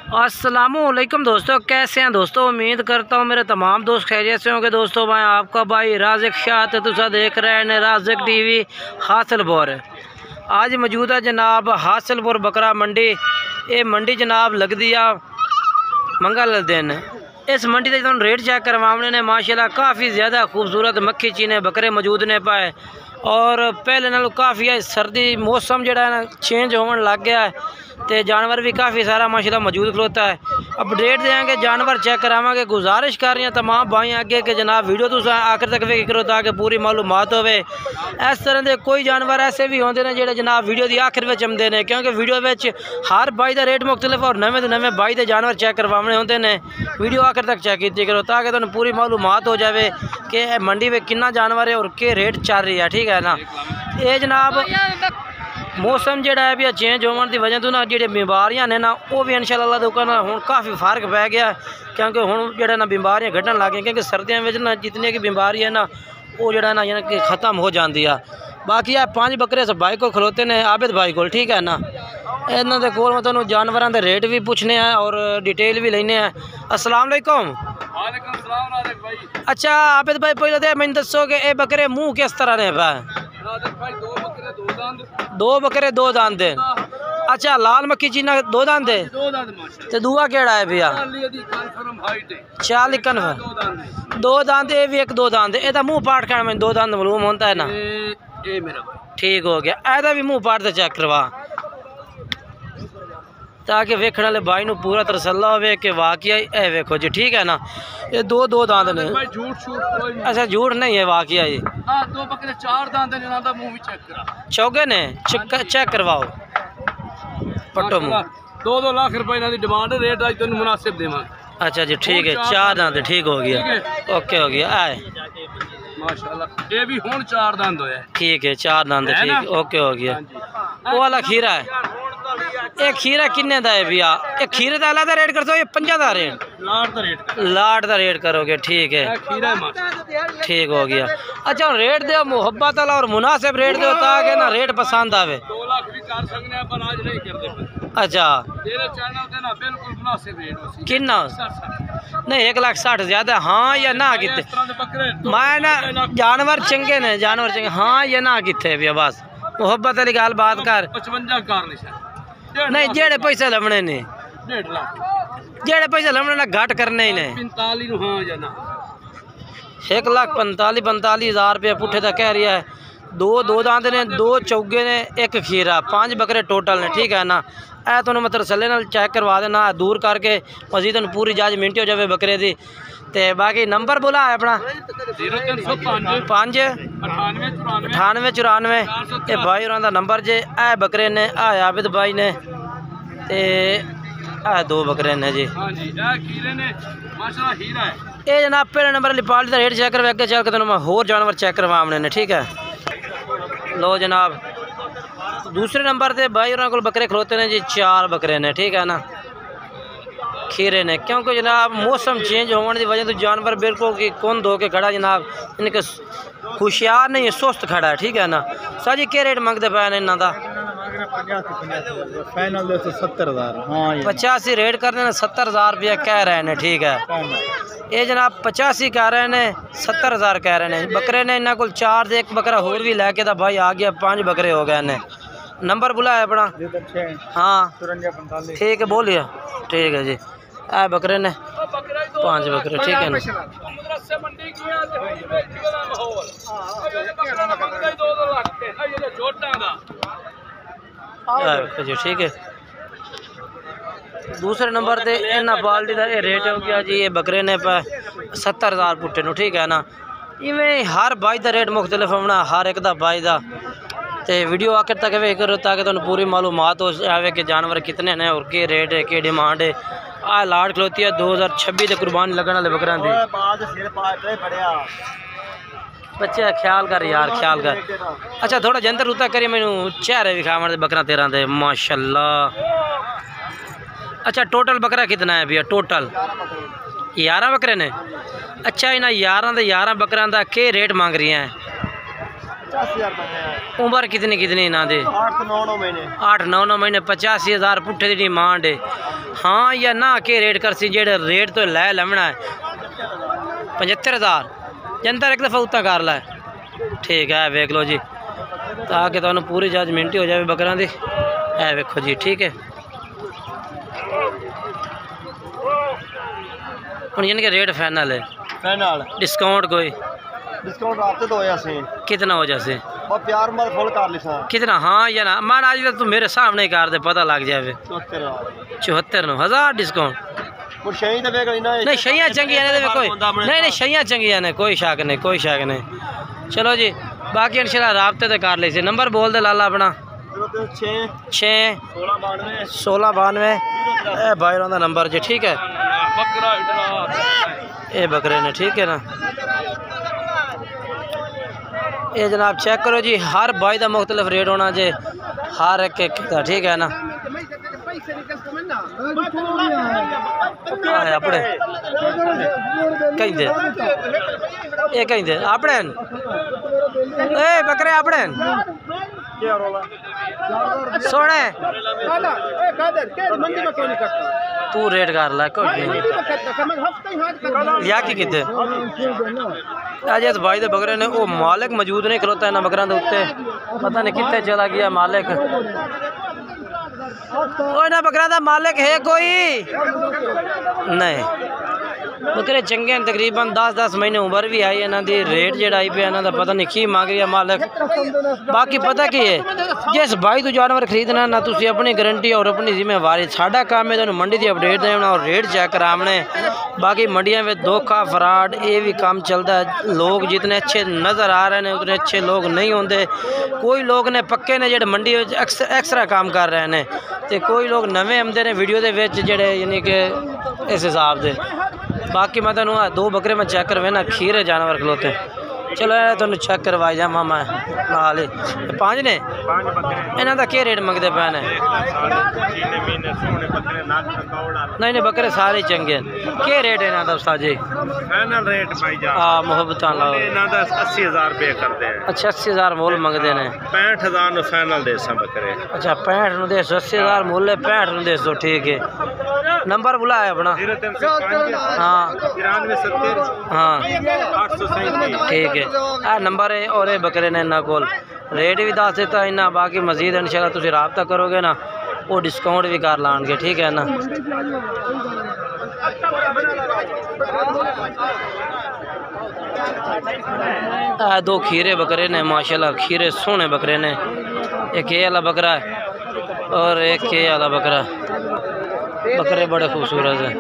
अस्सलामुअलैकुम दोस्तों, कैसे हैं दोस्तों। उम्मीद करता हूँ मेरे तमाम दोस्त खैरियत से होंगे। दोस्तों मैं आपका भाई राज़िक शाह ते तुसा देख रहे हैं राज़िक टीवी हासिलपुर। आज मौजूद है जनाब हासिलपुर बकरा मंडी। ये मंडी जनाब लगती आ मंगल दिन। इस मंडी से तुम रेट चेक करवाने ने माशाल्लाह काफ़ी ज़्यादा खूबसूरत मक्खी चीने बकरे मौजूद ने पाए और पहले नालों काफ़ी सर्दी मौसम जो है ना चेंज होने लग गया है तो जानवर भी काफ़ी सारा माशाल्लाह मौजूद खलोता है। अपडेट देंगे, जानवर चेक करावांगे। गुजारिश कर रही हैं तमाम भाई अगे कि जनाब वीडियो तुम आखिर तक वेख करो ताकि पूरी मालूमात होवे। इस तरह के कोई जानवर ऐसे भी होंगे ने जो जनाब वीडियो की आखिर में आते हैं, क्योंकि वीडियो में हर भाई का रेट मुख्तलिफ और नवे तो नवे भाई के जानवर चेक करवाने होंगे ने। वीडियो आखिर तक चेक की करो ताकि तुम पूरी मालूमात हो जाए कि मंडी में कितना जानवर है और क्या रेट चल रही है। ठीक है ना। ये जनाब मौसम जोड़ा है भी चेंज होने की वजह तो ना जी बीमारियां ने ना वो भी इंशाअल्लाह हूँ काफ़ी फर्क पै गया, क्योंकि हूँ जो ना बीमारियां घटन लग गई, क्योंकि सर्दियों में ना जितनी की बीमारी है ना वो जो ना यानी कि ख़त्म हो जाती है। बाकी है 5 बकरे सब भाई को खलोते ने आबिद भाई को। ठीक है ना। इन्हों के कोल मैं तुहानू जानवरों के रेट भी पूछने हैं और डिटेल भी लेने हैं। अस्सलाम वालेकुम। अच्छा आबिद भाई पहले तो मैं दसो कि ये बकरे मुँह किस तरह ने पाए। 2 बकरे 2 दांद। अच्छा लाल मक्खी चीना 2 दांद ते दूआ केड़ा है भैया? चाल कन्फर्म 2 दांद। ये भी एक 2 दांद। एदा मुंह पाट खाना मैं 2 दांद मालूम होता है ना। ठीक हो गया। एदा भी मुंह पाट चेक करवा ताकि वेखने वाले भाई नू पूरा तसल्ला हो कि वाकई ए वेखो जी। ठीक है ना। ये 2 दांत ने। अच्छा झूठ नहीं है वाकई ये। 2 बकरे 4 दांत ने ना मुंह भी चेक करा चौगे ने चेक करवाओ पट्टो मुंह। 2 लाख रुपए ना दी डिमांड रेट आज तेन मुनासिब देवांगे। अच्छा जी ठीक है। 4 दांत ठीक हो गया। ओके हो गया। आए माशाल्लाह ये भी हुन 4 दांत होया। ठीक है 4 दांत ठीक ओके हो गया। वो वाला खीरा है। एक खीरा किन्ने दा है भैया? एक खीरे का अलग रेट कर दो, ये 50 का रेट लाट का रेट करोगे। ठीक है ठीक हो गया। अच्छा रेट दो मुहब्बत वाला और मुनासिब रेट दो ताकि ना रेट पसंद आवे। 2 लाख भी कर सकते हैं पर आज नहीं करते। अच्छा तेरे चैनल पे ना बिल्कुल मुनासिब रेट हो कितना नहीं 1,60,000 ज्यादा हाँ या ना कितने मैं ना जानवर चंगे ने जानवर चंगे हाँ या ना कितने भैया बस मुहब्बत वाली गल बात कर। 55 कार नहीं जेड़े पैसे लभने ने 1.5 लाख जेड़े पैसे लभने ना घट करने ही ने 45 हाँ या ना 1,45,000 रुपये पुट्ठे तक कह रहा है। 2 दांत ने 2 चौगे ने 1 खीरा 5 बकरे टोटल ने। ठीक है ना। ऐ तुहानू मैं तसल्ले नाल चेक करवा देना दूर करके मजीद तुहानू पूरी जांच मिनटी हो जाए बकरे की। ते बाकी नंबर बोला है अपना 05 98 94 ये भाई होरां दा नंबर जे। ए बकरे ने आ आबिद भाई ने ते आ 2 बकरे ने जी। हां जी ए खीरे ने माशाल्लाह हीरा है। ये जनाब पहले नंबर लिपाली दा रेट चेक करवा अगे चल के तुहानू मैं होर जानवर चेक करवाने ने। ठीक है लो जनाब दूसरे नंबर ते भाई होरां कोल बकरे खलोते ने जी 4 बकरे ने। ठीक है ना। खीरे ने क्योंकि जनाब मौसम चेंज होने की वजह तो जानवर बिल्कुल की कौन धो के खड़ा जनाब इनके होशियार नहीं है सुस्त खड़ा है। ठीक है ना। सर जी क्या रेट मंगते पे इन्हों का? 85 रेट करने ने 70,000 रुपया कह रहे हैं। ठीक है ये जनाब 85 कह रहे हैं 70,000 कह रहे हैं। बकरे ने इन्होंने को 4 से 1 बकरा होर भी लैके तो भाई आ गया 5 बकरे हो गए ने। नंबर बुलाया अपना? हाँ ठीक है बोलिए। ठीक है जी आ बकरे ने 5 बकरे। ठीक है ना। जी ठीक है। दूसरे नंबर पे इन्होंने बाल्टी का रेट हो गया जी। ये बकरे ने 70,000 पुट्टे नू। ठीक है ना। इवें हर भाई का रेट मुख्तलिफ होना हर एक का भाई का। तो वीडियो आखिर तक वे करो ताकि तुहानू पूरी मालूमात हो जाए कि जानवर कितने ने और क्या रेट है क्या डिमांड है। आ लाट खलोती है 2026 के कुर्बानी लगने वाले बकरा की। बच्चे ख्याल कर यार ख्याल कर। अच्छा थोड़ा जंतर उता करिए मैनू चेहरे विखावन बकरा 13 दे माशाल्लाह। अच्छा टोटल बकरा कितना है भैया? टोटल 11 बकरे ने। अच्छा इन्हें 11 के 11 बकरा का क्या रेट मांग रही हैं? उम्र कितनी कितनी इन्हों दे? 8-9 महीने। 85,000 पुट्ठे की डिमांड है। हाँ या ना के रेट कर सी जेड़े रेट तो लै लवना है 75,000 जनता एक दफ़ा उत्ता कर ला। ठीक है वेख लो जी ताकि तुहानू पूरी जजमेंट हो जाए बकरा दी। है वेखो जी ठीक है हुण यानी कि रेट फाइनल है। फाइनल डिस्काउंट कोई डिस्काउंट आपसे तो होया से कितना हो जासे और प्यार मत फुल कर लिसा कितना? हाँ या ना मान आज तू मेरे सामने ही कर दे पता लग जाए 74,000 डिस्काउंट। नहीं शइयां चंगियां ने कोई नहीं शइयां चंगियां ने कोई शक नहीं कोई शक नहीं। चलो जी बाकी इंशाल्लाह राब्ते ते कर ले। नंबर बोल दे लाला अपना 6-1692 भाई का नंबर जी ठीक है। ये बकरे ने ठीक है ना। ये जनाब चेक करो जी हर भाई का मुख्तलिफ रेट होना जे हर एक का ठीक है ना। अपने कहीं दे ये कहीं दे अपने ए बकरे अपने सोने तू रेट कर ला कोई या की किते आज इस भाई दे बकरे ने वो मालिक मौजूद नहीं खलोता इन्होंने बकरों के उत्ते पता नहीं कितने चला गया मालिक। इन्होंने बकरा का मालिक है कोई नहीं। बकरे चंगे हैं तकरीबन 10-10 महीने उम्र भी आई इन्हों की। रेट जो आई पे इन्हों का पता नहीं की मांग रही है मालिक। बाकी पता की है जिस भाई तू जानवर खरीदना ना तुम अपनी गारंटी और अपनी जिम्मेवारी साडा काम है तुम मंडी की अपडेट देना और रेट चेक कराने। बाकी मंडिया में धोखा फ्रॉड ये भी काम चलता है। लोग जितने अच्छे नज़र आ रहे हैं उतने अच्छे लोग नहीं होंगे। कोई लोग ने पक्के ने जो मंडी एक्सट्रा काम कर रहे हैं तो कोई लोग नवे आते हैं वीडियो के जोड़े यानी कि इस हिसाब से। बाकी मैं तेन 2 बकरे में चेक करवे ना खीरे जानवर खलोते। चलो तुम चेक करवाई जावा मैं नाल ही 5 ने इन्हों का क्या रेट मंगते पे ने? नहीं बकरे सारे चंगे हैं। क्या रेट है इन्हों का उस्ताद जी? फाइनल रेट भाई जान हाँ मुहब्बत लाओ इन्हों का 80,000 रुपये करते हैं। अच्छा 80,000 मोल मंगते हैं 65,000 नु फाइनल दे बकरे। अच्छा 65 नु दे 80,000 मोल 65 नु दे दो ठीक है। नंबर बुलाया अपना 0305 हाँ 9370 हाँ 837 ठीक है आ नंबर है। और ये बकरे ने इन्होंने को रेट भी दस दिता इन्ना। बाकी मजीद इंशाल्लाह तुम रब्ता करोगे ना वो डिस्काउंट भी कर लाएंगे ठीक है ना। आ 2 खीरे बकरे ने माशाल्लाह खीरे सोने बकरे ने। एक ये वाला बकरा है और एक ये वाला बकरा। बकरे बड़े खूबसूरत है।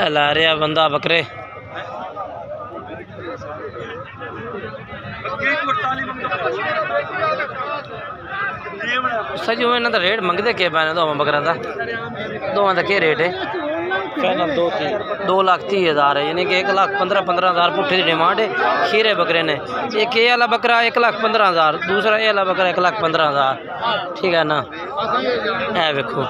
ला रहा बंदा बकरे सच इन्हों का रेट मंगते के पैने दो बकरा का? दोवां का क्या रेट है? 2,30,000 है यानी कि 1,15,000 पुट्ठे की डिमांड है। खीरे बकरे ने एक ये वाला बकरा 1,15,000 दूसरा ये वाला बकरा 1,15,000 ठीक है ना। है वेखो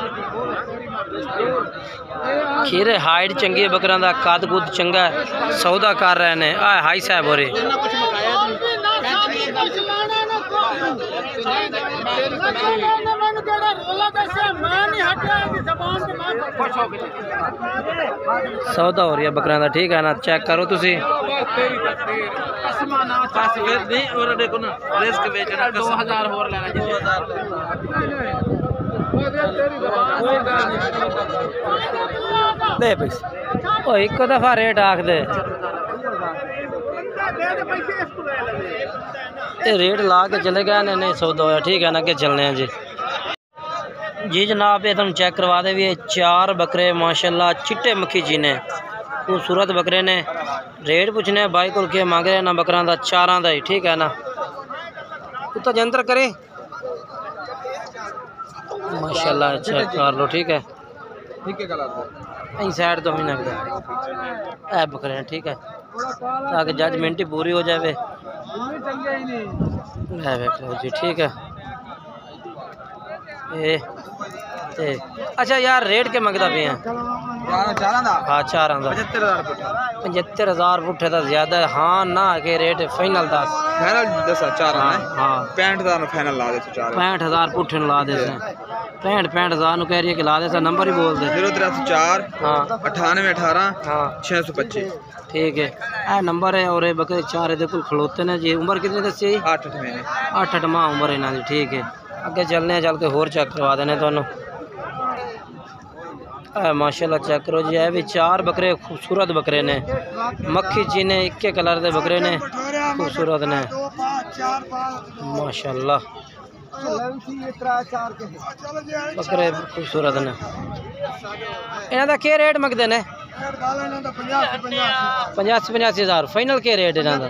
खीरे हाइट चंगी है बकरा का कद कुद चंगा है सौदा कर रहे हैं। हाई साहब हो रहे सौदा हो रही है बकरा का ठीक है ना। चेक करो तुसी एक दफा रेट आख दे रेट ला के चले गए नहीं सौदा होया ठीक है ना कि चलने हैं जी जनाब। ये तुम चेक करवा दे भी 4 बकरे माशाल्लाह चिट्टे मक्खी चीने खूबसूरत बकरे ने। रेट पूछने भाई को क्या मांग रहे ना बकरा का 4 का ही ठीक है ना। तो जंतर करे माशाल्लाह चेक कर लो ठीक है। साइड तो भी लगता है बकरे हैं ठीक है ताकि जजमेंट ही पूरी हो जाए जी ठीक है। ते अच्छा यार रेट के मंगदा पे हैं? हाँ 4 दा 75,000 पुट्ठे दा ज्यादा है। हाँ ना के रेट फाइनल 10 हाँ 65,000 फाइनल ला दे 65,000 पुट्ठे ला दे 65,000 नु कह रही है कि ला दे सा नंबर ही बोल दे 0304 हाँ 9818 हाँ 625 ठीक है ये नंबर है। और ये बकरे 4 इहदे कोल खलोते ने जी। उम्र कितनी दसी? 8 महीने 8 माह उम्र इन्हां दी। ठीक है अगे चलने चल के होर चेक करवा देने तुहानू। माशाल्लाह चेक करो जी। ये भी 4 बकरे खूबसूरत बकरे ने मक्खी चीने इक्के कलर दे बकरे ने खूबसूरत ने माशाल्लाह बकरे खूबसूरत ने। इन्हां दा के रेट मंगदे ने? 85,000 फाइनल के रेट इन्हां दा?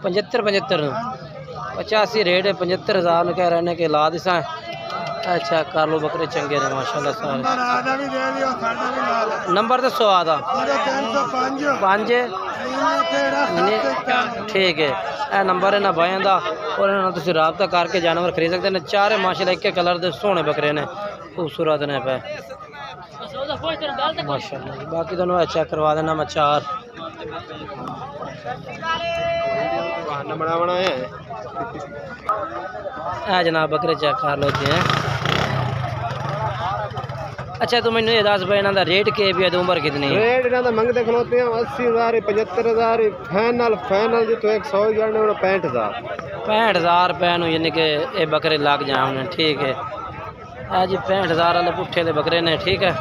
75 85 रेट है। 75,000 कह रहे हैं कि ला दिसा। अच्छा कर लो बकरे चंगे ने माशाल्लाह सारे। नंबर दसो आदा 5 ठीक है यह नंबर है ना भाइयों का। और इन्होंने तुम रबता करके जानवर खरीद सकते हैं। 4 माशाल्लाह एक कलर के सोहने बकरे ने खूबसूरत ने पे माशाल्लाह। बाकी दोनों चेक करवा देना मैं 4 जनाब बकरे चेक कर लो जी हैं। अच्छा तो मैंने ये दस भाई इन्हों का रेट के भी है? उम्र कितनी है? रेट इन्हों का मंगते खलोते हैं 80,000 75,000 फाइनल फाइनल जो 100 जाने 65,000 रुपये यानी कि ये बकरे लग जाए। ठीक है जी 65,000 वाले पुट्ठे के बकरे ने। ठीक है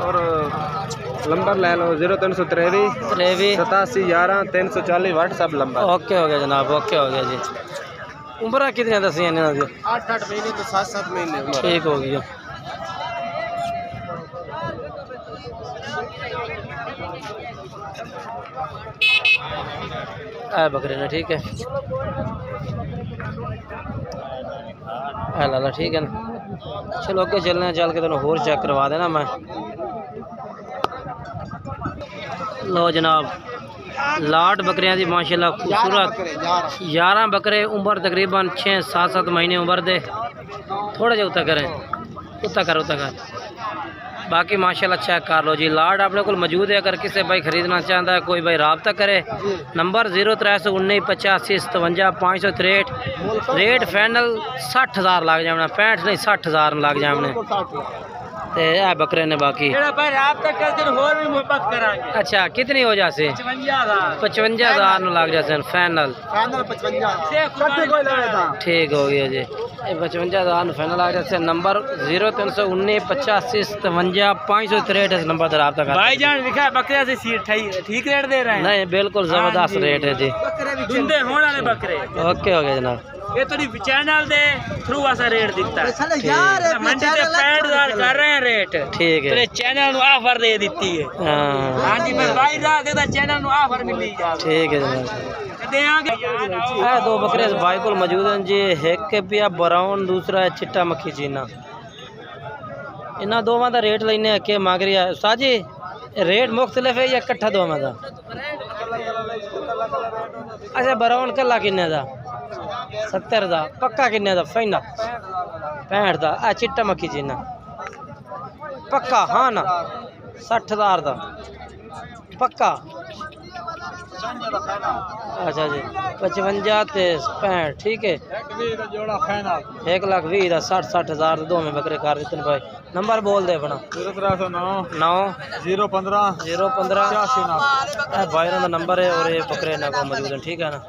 और नंबर ले लो 0323 87 11 340 व्हाट्सएप नंबर। ओके हो गया जनाब ओके हो गया जी। उम्र कितनी दसी? 8 महीने तो 7 महीने ठीक हो गया। बकरे ने ठीक है लाला ठीक है ना। चलो अगे चलने चल के तुम होर चेक करवा देना मैं। लो जनाब लाट बकरियां दी माशाल्लाह खूबसूरत 11 बकरे उम्र तकरीबन 6-7 महीने उम्र दे। थोड़ा जा उता करें उता कर बाकी माशाल्लाह चेक कर लो जी। लाट अपने को मौजूद है। अगर किसी भाई खरीदना चाहता है कोई भाई रब्ता करे। नंबर 0319 85 57 563। रेट फाइनल 60,000 लग जाना 65 नहीं 60,000 लग जाने ते है बकरे ने। बाकी अच्छा कितनी हो जासे? 55,000 लग जाते फाइनल ठीक हो गया जी। 55,000 फाइनल लग जाते। नंबर 0319 85 57 563 नंबर पर रब्ता कर। भाईजान लिखा है बकरे से ठीक रेट दे रहे हैं? नहीं बिल्कुल जबरदस्त रेट है जी। बकरे ओके हो गया जनाब। ये तो चैनल दे थ्रू ऐसा रेट दिखता है। मंडी से 65,000 कर रहे हैं रेट। ठीक है चैनल नु ऑफर दे दी है। हां जी मैं भाई दा चैनल नु ऑफर मिली जा। ठीक है जनाब देंगे। दो बकरे भाई को मौजूद हैं जी। एक पिया ब्राउन दूसरा है चिट्टा मक्खी चीना। इन्होंने दोवां का रेट लेने के मांग रही है उस्ताद जी? रेट मुख्तलिफ है या इकट्ठा दोवां का? अच्छा ब्राउन कला किन्ने का? 70 का पक्का किन्ने का? फाइनल 65 का। चिट्टा मक्खी चीना पक्का हाँ ना 60,000 का पक्का। अच्छा जी 55 ते 65 ठीक है 1,20,000 का 60,000 दो में बकरे कर देते भाई। नंबर बोल दे अपना 0309 015 भाई का नंबर है। और ये बकरे ना को मौजूद है ठीक है ना।